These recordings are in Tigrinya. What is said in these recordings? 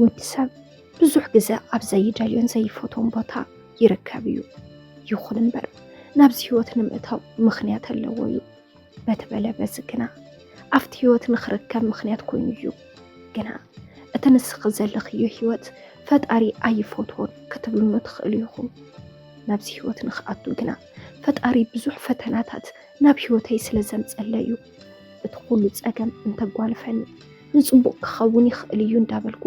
ወድሰብ ብዙሕ ግዜ ኣብ ዘይደልዮን ዘይፈትዎን ቦታ ይርከብ እዩ። ይኹን እምበር ናብዚ ህይወት ንምእታው ምኽንያት ኣለዎ እዩ። በተበለ በዚ ግና ኣብቲ ህይወት ንኽርከብ ምኽንያት ኮይኑ እዩ። ግና እቲ ንስኺ ዘለኽዮ ህይወት ፈጣሪ ኣይፈትዎን ክትብልዎ ትኽእሉ ኢኹም። ናብዚ ህይወት ንኽኣቱ ግና ፈጣሪ ብዙሕ ፈተናታት ናብ ህይወተይ ስለ ዘምፀለ እዩ። እቲ ኩሉ ፀገም እንተጓንፈኒ ንፅቡቕ ክኸውን ይኽእል እዩ እንዳበልኩ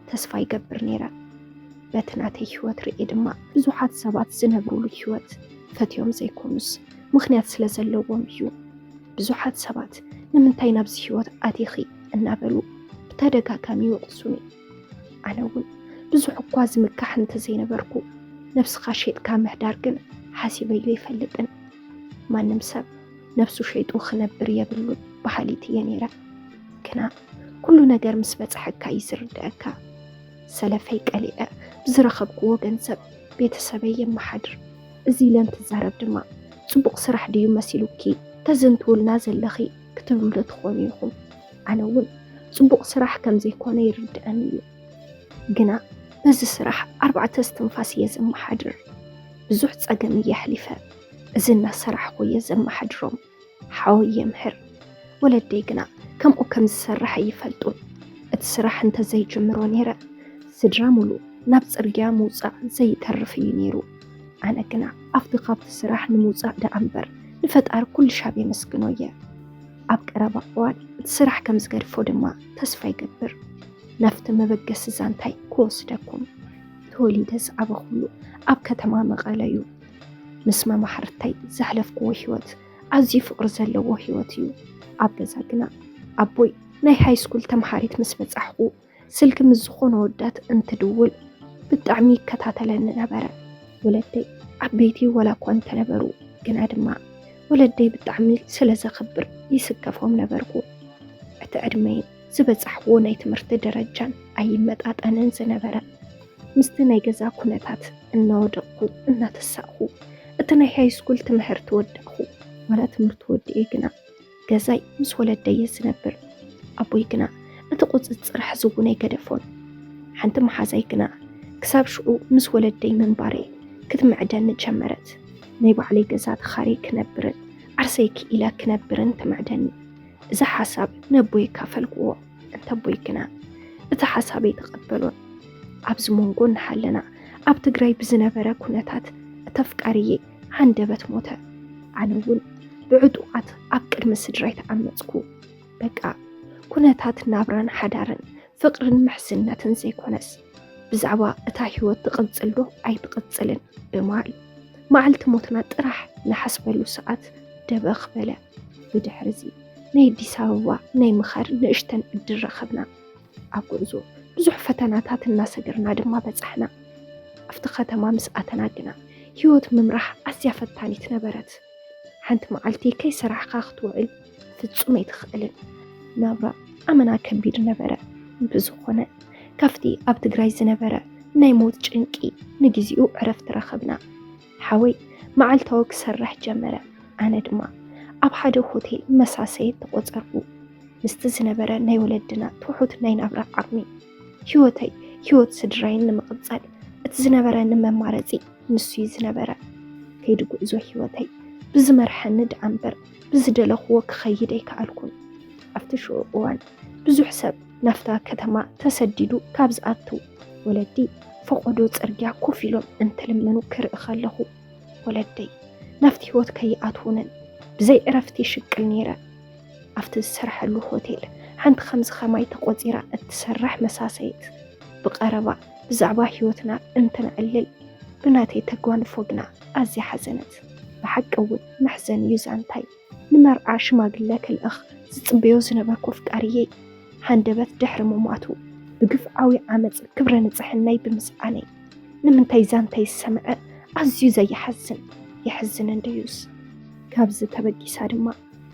ተስፋ ይገብር ነይረ። በቲ ናተይ ህይወት ርኤ ድማ ብዙሓት ሰባት ዝነብሩሉ ህይወት ፈትዮም ዘይኮኑስ ምኽንያት ስለ ዘለዎም እዩ። ብዙሓት ሰባት ንምንታይ ናብዚ ህይወት ኣቲኺ እናበሉ ብተደጋጋሚ ይወቕሱኒ። ኣነ እውን ብዙሕ እኳ ዝምካሕ እንተዘይነበርኩ ነፍስኻ ሸይጥካ ምህዳር ግን ሓሲበዩ ይፈልጥን። ማንም ሰብ ነፍሱ ሸይጡ ክነብር የብሉን በሃሊት እየ ነይረ። ግና ኩሉ ነገር ምስ በፅሐካ እዩ ዝርድአካ። ሰለፈይ ቀሊዐ ብዝረኸብክዎ ገንዘብ ቤተሰበይ የመሓድር። እዚ ኢለ እንትዛረብ ድማ ፅቡቕ ስራሕ ድዩ መሲሉኪ ተዘንትውልና ዘለኺ ክትብሉ ትኾኑ ኢኹም። ኣነ እውን ፅቡቕ ስራሕ ከም ዘይኮነ ይርድአን እዩ። ግና በዚ ስራሕ 4 እስትንፋስ እየ ዘመሓድር። ብዙሕ ፀገም እየ ኣሕሊፈ እዚ እናሰራሕኩ እየ ዘመሓድሮም። ሓወይ የምህር ወለደይ ግና ከምኡ ከም ዝሰርሕ ኣይፈልጡን። እቲ ስራሕ እንተዘይጅምሮ ነይረ ስድራ ሙሉእ ናብ ፅርግያ ምውፃእ ዘይተርፍ እዩ ነይሩ። ኣነ ግና ኣብቲ ካብቲ ስራሕ ንምውፃእ ደኣ እምበር ንፈጣሪ ኩሉ ሻብ የመስግኖ እየ። ኣብ ቀረባ እዋን እቲ ስራሕ ከም ዝገድፎ ድማ ተስፋ ይገብር። ናፍቲ መበገሲ ዛንታይ ክወስደኩም። ተወሊደ ዝዓበኹሉ ኣብ ከተማ መቐለ እዩ። ምስ መማሕርተይ ዘሕለፍክዎ ህይወት ኣዝዩ ፍቕሪ ዘለዎ ህይወት እዩ። ኣብ ገዛ ግና ኣቦይ ናይ ሃይስኩል ተምሃሪት ምስ በፃሕኩ ስልኪ ምስ ዝኾነ ወዳት እንትድውል ብጣዕሚ ይከታተለኒ ነበረ። ወለደይ ዓበይቲ ወላ እኳ እንተነበሩ ግና ድማ ወለደይ ብጣዕሚ ስለ ዘኽብር ይስከፎም ነበርኩ። እቲ ዕድመይን ዝበፃሕዎ ናይ ትምህርቲ ደረጃን ኣይመጣጠንን ዝነበረ። ምስቲ ናይ ገዛ ኩነታት እናወደቕኩ እናተሳቕኩ እቲ ናይ ሃይስኩል ትምህርቲ ወደቕኩ። ወላ ትምህርቲ ወዲኤ ግና ገዛይ ምስ ወለደይ ዝነብር። ኣቦይ ግና እቲ ቁፅፅር ሕዝውን ኣይገደፎን። ሓንቲ መሓዛይ ግና ክሳብ ሽዑ ምስ ወለደይ ምንባረ ክትምዕደኒ ጀመረት። ናይ ባዕለይ ገዛ ተኻሪ ክነብርን ዓርሰይ ክኢላ ክነብርን ተምዕደኒ። እዚ ሓሳብ ነቦይ ካፈልክዎ እንተቦይ ግና እቲ ሓሳበይ ተቐበሎን። ኣብዚ መንጎ እናሃለና ኣብ ትግራይ ብዝነበረ ኩነታት እተፍቃሪየ ሃንደበት ሞተ። ኣነ እውን ብዕጡቓት ኣብ ቅድሚ ስድራይ ተዓመፅኩ። በቃ ኩነታት ናብራን ሓዳርን ፍቕርን ምሕዝነትን ዘይኮነስ ብዛዕባ እታ ህይወት ትቕፅል ዶ ኣይትቕፅልን ብማል መዓልቲ ሞትና ጥራሕ ንሓስበሉ ሰዓት ደበኽ በለ። ብድሕሪ እዚ ናይ ኣዲስ ኣበባ ናይ ምኻድ ንእሽተን ዕድል ረኸብና። ኣብ ጉዕዞ ብዙሕ ፈተናታት እናሰገርና ድማ በፃሕና። ኣብቲ ከተማ ምስ ኣተና ግና ህይወት ምምራሕ ኣዝያ ፈታኒት ነበረት። ሓንቲ መዓልቲ ከይሰራሕካ ክትውዕል ፍጹም ኣይትኽእልን። ናብራ ኣመና ከቢድ ነበረ። ብዝኾነ ካፍቲ ኣብ ትግራይ ዝነበረ ናይ ሞት ጭንቂ ንግዚኡ ዕረፍቲ ረኸብና። ሓወይ መዓልታዊ ክሰርሕ ጀመረ። ኣነ ድማ ኣብ ሓደ ሆቴል መሳሰየት ተቆፀርኩ። ምስቲ ዝነበረ ናይ ወለድና ትሑት ናይ ናብራ ዓቕሚ ህይወተይ ህይወት ስድራይን ንምቕፃል እቲ ዝነበረ ንመማረፂ ንሱ ዝነበረ ከይዲ ጉዕዞ ህይወተይ ብዝመርሐኒ ደኣ እምበር ብዝደለኽዎ ክኸይድ ኣይከኣልኩን። ኣብቲ ሽዑ እዋን ብዙሕ ሰብ ናፍታ ከተማ ተሰዲዱ ካብ ዝኣቱ ወለዲ ፈቆዶ ፅርግያ ኮፍ ኢሎም እንትልምኑ ክርኢ ከለኹ ወለደይ ናፍቲ ህይወት ከይኣትውንን ብዘይ ዕረፍቲ ይሽቅል ነይረ። ኣብቲ ዝሰርሐሉ ሆቴል ሓንቲ ከምዚ ኸማይ ተቆፂራ እትሰርሕ መሳሰየት ብቐረባ ብዛዕባ ህይወትና እንትንዕልል ብናተይ ተጓንፎ ግና ኣዝያ ሓዘነት። ብሓቂ እውን መሕዘን እዩ ዛንታይ። ንመርዓ ሽማግለ ክልእኽ ዝፅበዮ ዝነበርኩ ፍቃርየይ ሃንደበት ድሕሪ ምሟቱ ብግፍዓዊ ዓመፅ ክብረ ንፅሕናይ ብምስኣነይ ንምንታይ ዛንታይ ዝሰምዐ ኣዝዩ ዘየሓዝን የሕዝን እንድዩስ። ካብዚ ተበጊሳ ድማ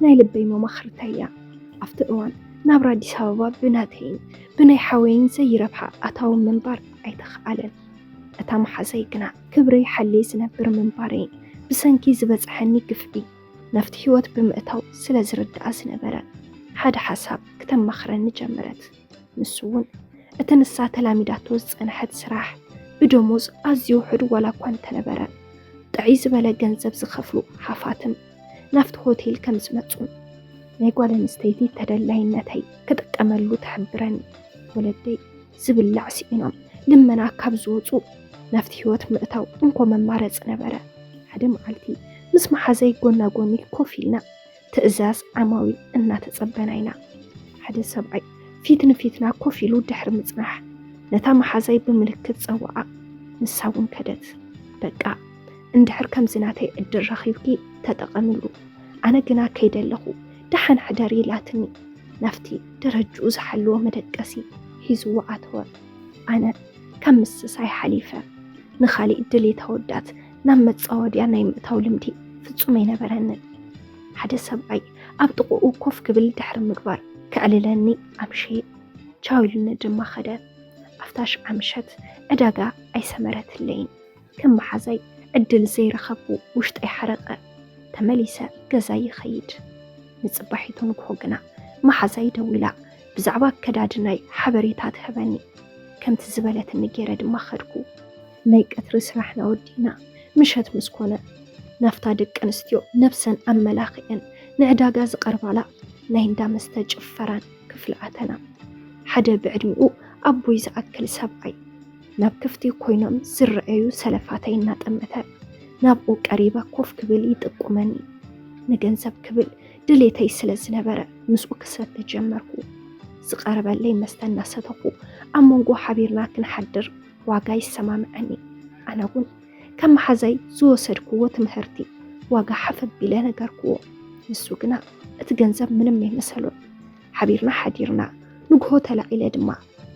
ናይ ልበይ መማኽርታ እያ። ኣብቲ እዋን ናብራ ኣዲስ ኣበባ ብናተይን ብናይ ሓወይን ዘይረብሓ ኣታዊ ምንባር ኣይተኸኣለን። እታ መሓዘይ ግና ክብረይ ሓለይ ዝነብር ምንባረይን ብሰንኪ ዝበፅሐኒ ግፍዒ ናፍቲ ህይወት ብምእታው ስለ ዝርድኣ ዝነበረ ሓደ ሓሳብ ክተማኽረኒ ጀመረት። ንሱ እውን اتنسا تلاميداتو زنحت سراح بدموز أزيو حدو ولا كوان تنبرا تعيز بلا جنزب زخفلو حفاتم نفت هوتيل كم زمتون نيقوال نستيدي تدلعينتي كتكملو تحبراني ولدي زبل لعسينام لمنا كابزوتو نفت هوت مقتاو انكو ممارز نبرا حدا معلتي مسمح زي قونا قوني كوفيلنا تأزاز عماوي إنا تتصبناينا حدا سبعي فيتنا كوفيلو دحر مزنح نتا محازاي بملكت صواعا نساون كدت بقى اندحر كم زناتي ادر رخيبكي تتقملو أنا قنا كيدا لغو دحن حداري لاتني نفتي درجو زحلو مدقسي هيزو وعاتوا أنا كم مسساي حليفة نخالي ادلي تودات نمت صواديا نايمتاو لمدي فتصومي نبرنن حدا سبعي أبطقو كوف قبل دحر مقبار كأللاني أمشي تشاويلو ندما خدا أفتاش عمشت أداقا أي سمرت اللين كم محازي عدل زي رخبو وشت أي حرقة تمليسا قزاي خيد نصبحيتون كوغنا محازي دويلا بزعبا كدادناي حبريتات هباني كم تزبلت النجيرة دما خدكو نايك أترس رحنا ودينا مشت مسكونة نفتا دك أنستيو نفسا أملاقيا نعداقا زقربالا ناين دامستج فران كفلاتنا حدا بعدمئو أبو يزأكل سبعي ناب كفتي كوينم سر أيو سلفاتين ناتمتا نابو قريبا كوف كبل يتقومني نجنزب كبل دليتي سلز نبرا مسؤ كسرت تجمركو زقربا لي مستنى ستقو أمونقو حبيرنا كنحدر واقاي السمام عني أنا قول كم حزي زو سركو وتمهرتي واقا حفظ بلا نقركو نسوقنا اتجنزب منمي مسلو حبيرنا حديرنا نقهو تلا إلى دما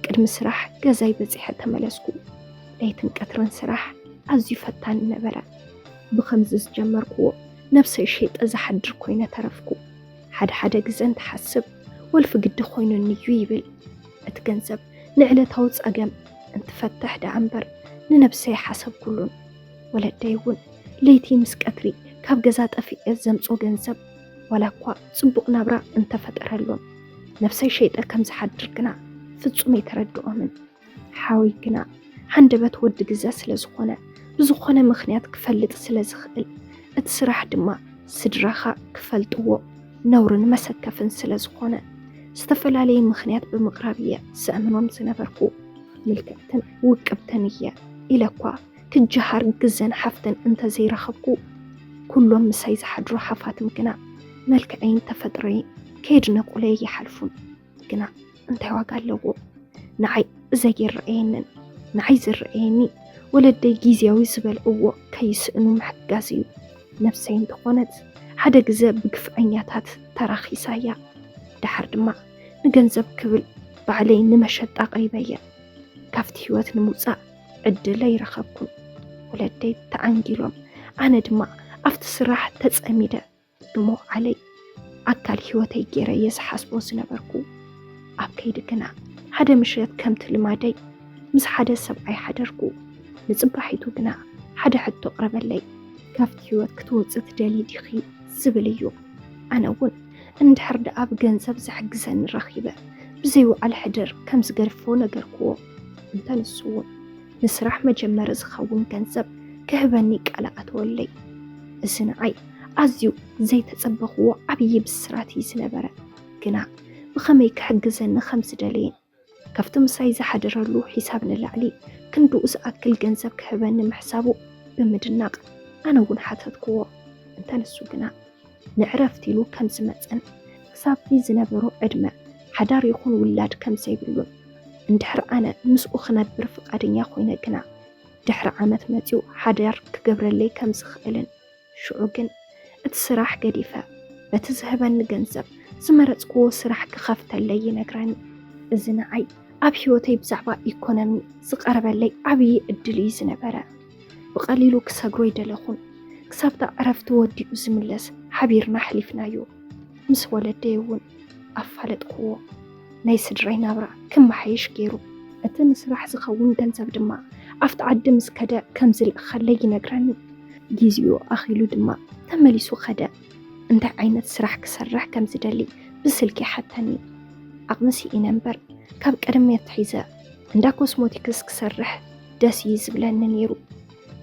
قدم سراح قزاي بزيحة تملسكو ليتن كترن سراح أزي فتان نبرا بخمزز جمركو نفس الشيء أزا حدر كوينة ترفكو حدا قزان تحسب والفقد خوينو نيويبل اتجنزب نعلى توز أقام انت فتح دا عنبر ننبسي حسب كلون ولا دايون ليتي مسكتري كاب قزات أفي الزمسو جنزب ولا كوا صبق نبرا انت فترلون نفس الشيء كم زحدر كنا فتصومي تردو أمن حاوي كنا حندبت ود قزاس لزخونة بزخونة مخنيات كفلت سلزخل اتسرح دما سدراخا كفلتو نورن مسكفن سلزخونة استفل علي مخنيات بمقرابية سأمنهم سنبركو ملكبتن وكبتنية إلى كوا كجهار قزن حفتن انت زي رخبكو كلهم مسايز حدرو حفات مكنا ملك عين تفدري كيد نقولي يحلفون كنا انت واقال لغو نعي زي الرئينن نعي زرئيني ولدي جيزيوي زبال أوو كيس انو محقازيو نفسين دخونت حدا قزا بقف عينياتات تراخي سايا دحر دما نجنزب كبل بعلي نمشت أقريبايا كافت هوات نموزا عدلي رخبكم ولدي تعنجلهم أنا دما أفت سراح تسأميدا دمو علي أكال هواتي جيرا يسحسبو سنبركو أبكيد كنا حدا مشيت كمت لمادي مس حدا سبعي حدركو نصبحيتو كنا حدا حتو قرب اللي كافت هوات كتوزت دالي ديخي زبليو أنا ون اندحر دا أب جنزب زحقزن رخيبة بزيو على الحجر كم زقرفو نقركو انت نسوون نسرح مجمر زخون جنزب كهبانيك على أتولي الزنعي أزيو زي تصبخو عبي بسراتي زنبرا كنا بخميك حقزن 5 دالين كفت مسايزة حدرلو حسابنا اللعلي كندو أكل جنزب كهبان محسابو بمدناق أنا ون حاتتكو انت نسوقنا نعرفتي له كم سمتن كسابتي زنبرو عدمة حدار يكون ولاد كم سيبلون اندحر أنا مسؤ خنبر فقادن يا خوينا كنا دحر عامت ماتيو حدار كقبر لي كم سخيلن شعوقن اتسراح قديفة بتزهبن جنزب زمرت قوة سراح كخفت اللي ينقرن الزناعي أبيوتي بزعبا إيكونومي سقرب اللي أبي الدلي زنبرا بقليلو كساقروي دلخون كسابتا عرفت ودي أزملس حبيرنا حليفنايو مس ولديون أفالت قوة نايس درينا برا كم حيش كيرو أتن سراح زخون جنزب دما أفت عدم سكدا كمزل خلي ينقرن جيزيو أخيلو دما تملي سو خدا انت عينت سراح كسرح كمزدلي بسلكي حتاني أقمسي إنمبر كاب قدم يتحيزا እንዳ ኮስሞቲክስ ክሰርሕ ደስ ይዝብለኒ ነይሩ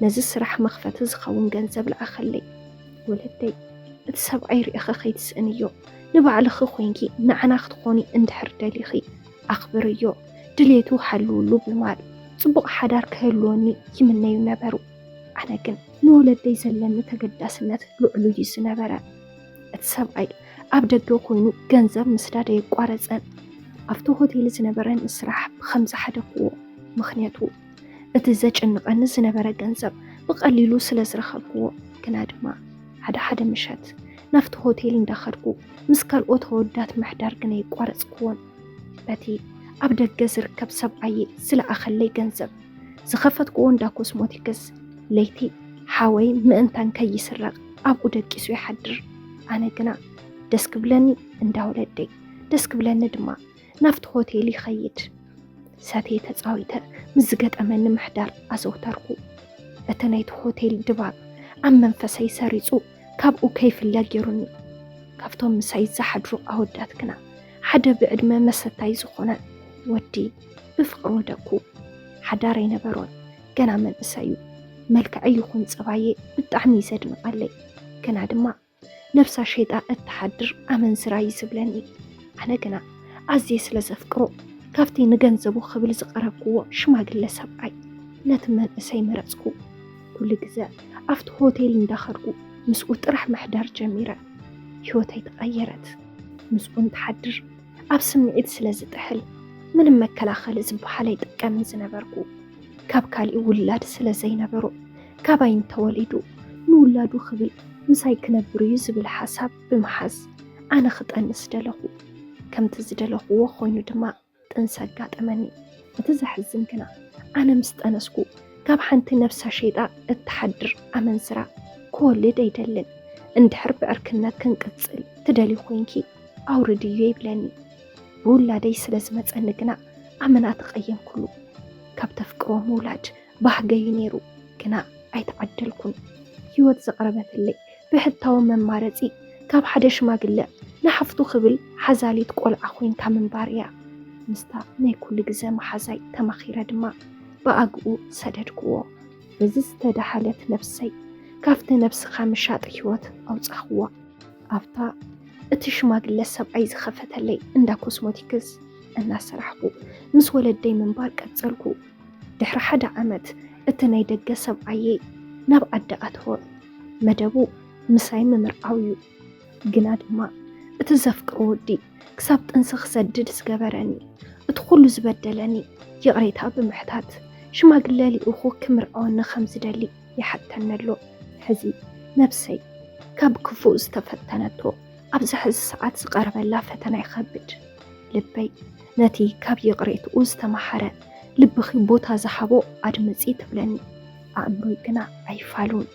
ነዚ ስራሕ መኽፈቲ ዝኸውን ገንዘብ ለኣኸለይ ወለደይ እቲ ሰብኣይ ርኢኸ ከይትስእንዮ ንባዕልኺ ኮንኪ ንዓና ክትኾኒ እንድሕር ደሊኺ ኣኽብርዮ ድሌቱ ሓልውሉ ብምባል ጽቡቕ ሓዳር ክህልወኒ ይምነዩ ነበሩ ኣነ ግን ንወለደይ ዘለኒ ተገዳስነት ልዕሉ እዩ ዝነበረ እቲ ሰብኣይ ኣብ ደገ ኮይኑ ገንዘብ ምስዳደ የቋረፀን ኣብቲ ሆቴል ዝነበረን ስራሕ ብኸምዚ ሓደክዎ ምኽንያቱ እቲ ዘጨንቐኒ ዝነበረ ገንዘብ ብቐሊሉ ስለ ዝረኸብክዎ ግና ድማ ሓደ ምሸት ናፍቲ ሆቴል እንዳኸድኩ ምስ ካልኦት ተወዳት ምሕዳር ግና ይቋረፅክዎን በቲ ኣብ ደገ ዝርከብ ሰብኣየ ዝለኣኸለይ ገንዘብ ዝኸፈትክዎ እንዳ ኮስሞቲክስ ለይቲ ሓወይ ምእንታን ከይስረቕ ኣብኡ ደቂሱ ይሓድር ኣነ ግና ደስ ክብለኒ እንዳወለደይ ደስ ክብለኒ ድማ ናፍቲ ሆቴል ይኸይድ ሰተይ ተፃዊተ ምስ ዝገጠመኒ ምሕዳር ኣዘውተርኩ እቲ ናይቲ ሆቴል ድባብ ኣብ መንፈሰይ ሰሪፁ ካብኡ ከይፍለ ገይሩኒ ካብቶም ምሳይ ዝሓድሩ ኣወዳት ግና ሓደ ብዕድመ መሰታይ ዝኾነ ወዲ ብፍቕሩ ደኩ ሓዳር ኣይነበሮን ገና መንእሰዩ መልክዐ ይኹን ፀባዬ ብጣዕሚ ዘድንቐለይ ገና ድማ ነብሳ ሸይጣ እትሓድር ኣመንዝራ ይዝብለኒ ኣነ ግና ኣዝየ ስለ ዘፍቅሮ ካብቲ ንገንዘቡ ክብል ዝቐረብክዎ ሽማግለ ሰብኣይ ነቲ መንእሰይ መረፅኩ ኩሉ ግዜ ኣብቲ ሆቴል እንዳኸድኩ ምስኡ ጥራሕ ምሕዳር ጀሚረ ህይወተይ ተቐየረት ምስኡ እንትሓድር ኣብ ስምዒት ስለ ዝጥሕል ምንም መከላኸሊ ዝበሃል ኣይጥቀምን ዝነበርኩ ካብ ካሊእ ውላድ ስለ ዘይነበሮ ካባይ እንተወሊዱ ንውላዱ ክብል ምሳይ ክነብር እዩ ዝብል ሓሳብ ብምሓዝ ኣነ ክጠንስ ደለኹ ከምቲ ዝደለኽዎ ኮይኑ ድማ ጥንሰ ኣጋጠመኒ እቲ ዘሕዝን ግና ኣነ ምስ ጠነስኩ ካብ ሓንቲ ነብሳ ሸይጣ እትሓድር ኣመንዝራ ክወልድ ኣይደልን እንድሕር ብዕርክነት ክንቅፅል ትደሊ ኮንኪ ኣውርድዮ ይብለኒ ብውላደይ ስለ ዝመፀኒ ግና ኣመና ተቐየምኩሉ ካብ ተፍቅሮ ምውላድ ባህገዩ ነይሩ ግና ኣይተዓደልኩን ህይወት ዘቕረበትለይ ብሕታዊ መማረፂ ካብ ሓደ ሽማግለ ንሓፍቱ ክብል ሓዛሊት ቆልዓ ኮንካ ምንባር እያ ምስታ ናይ ኩሉ ግዜ መሓዛይ ተመኺረ ድማ ብኣግኡ ሰደድክዎ በዚ ዝተዳሓለት ነፍሰይ ካብቲ ነብስኻ ምሻጥ ህይወት ኣውፃኽዋ ኣብታ እቲ ሽማግለ ሰብኣይ ዝኸፈተለይ እንዳ ኮስሞቲክስ እናሰራሕኩ ምስ ወለደይ ምንባር ቀፀልኩ ድሕሪ 1 ዓመት እቲ ናይ ደገ ሰብኣየ ናብ ዓዲ ኣትወ መደቡ ምሳይ ምምርዓው እዩ ግና ድማ እቲ ዘፍቅሮ ወዲ ክሳብ ጥንሲ ክሰድድ ዝገበረኒ እቲ ኩሉ ዝበደለኒ ይቕሬታ ብምሕታት ሽማግለ ሊኡኹ ክምርዓወኒ ከም ዝደሊ ይሓተነሎ ሕዚ ነብሰይ ካብ ክፉእ ዝተፈተነቶ ኣብዚ ሕዚ ሰዓት ዝቐረበላ ፈተና ይኸብድ ልበይ ነቲ ካብ ይቕሬትኡ ዝተማሓረ ልብኺ ቦታ ዝሃቦ ኣድመፂ ትብለኒ ኣእምሮይ ግና ኣይፋሉን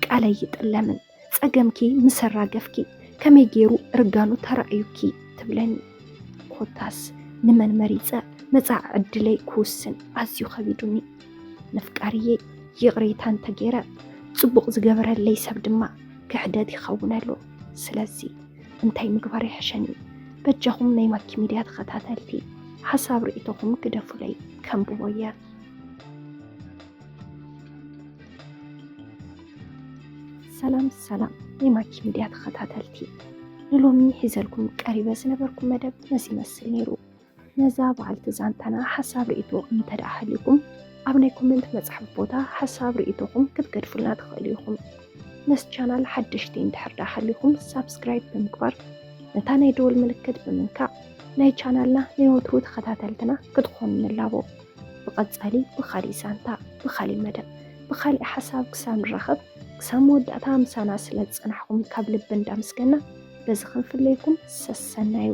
ቃለይ ይጥለምን ፀገምኪ ምሰራገፍኪ ከመይ ገይሩ ርጋኑ ተራእዩኪ ትብለኒ ኮታስ ንመን መሪፀ መፃዕ ዕድለይ ክውስን ኣዝዩ ከቢዱኒ ነፍቃርየ ይቕሬታ እንተገይረ ጽቡቕ ዝገበረለይ ሰብ ድማ ክሕደት ይኸውነሎ ስለዚ እንታይ ምግባር ይሕሸኒ በጃኹም ናይ ማኪ ሚድያ ተኸታተልቲ ሓሳብ ርእይቶኹም ክደፉለይ ከንብቦየ ሰላም ናይ ማኪ ሚድያ ተኸታተልቲ ንሎሚ ሒዘልኩም ቀሪበ ዝነበርኩም መደብ ነዚ ይመስል ነይሩ ነዛ በዓልቲ ዛንታና ሓሳብ ርእይቶ እንተደኣሃሊኩም ኣብ ናይ ኮሜንት መፅሓፍ ቦታ ሓሳብ ርእይቶኹም ክትገድፉልና ትኽእሉ ኢኹም ነስ ቻናል ሓደሽቲ እንድሕር ደኣሃሊኩም ሳብስክራይብ ብምግባር ነታ ናይ ደወል ምልክት ብምንካእ ናይ ቻናልና ናይ ወትሩ ተኸታተልትና ክትኾኑ ንላቦ ብቐፃሊ ብኻሊእ ዛንታ ብኻሊእ መደብ ብኻሊእ ሓሳብ ክሳብ ንራኸብ ክሳብ መወዳእታ ምሳና ስለ ዝፀናሕኩም ካብ ልቢ እንዳምስገና በዚ ክንፍለይኩም ሰሰናዩ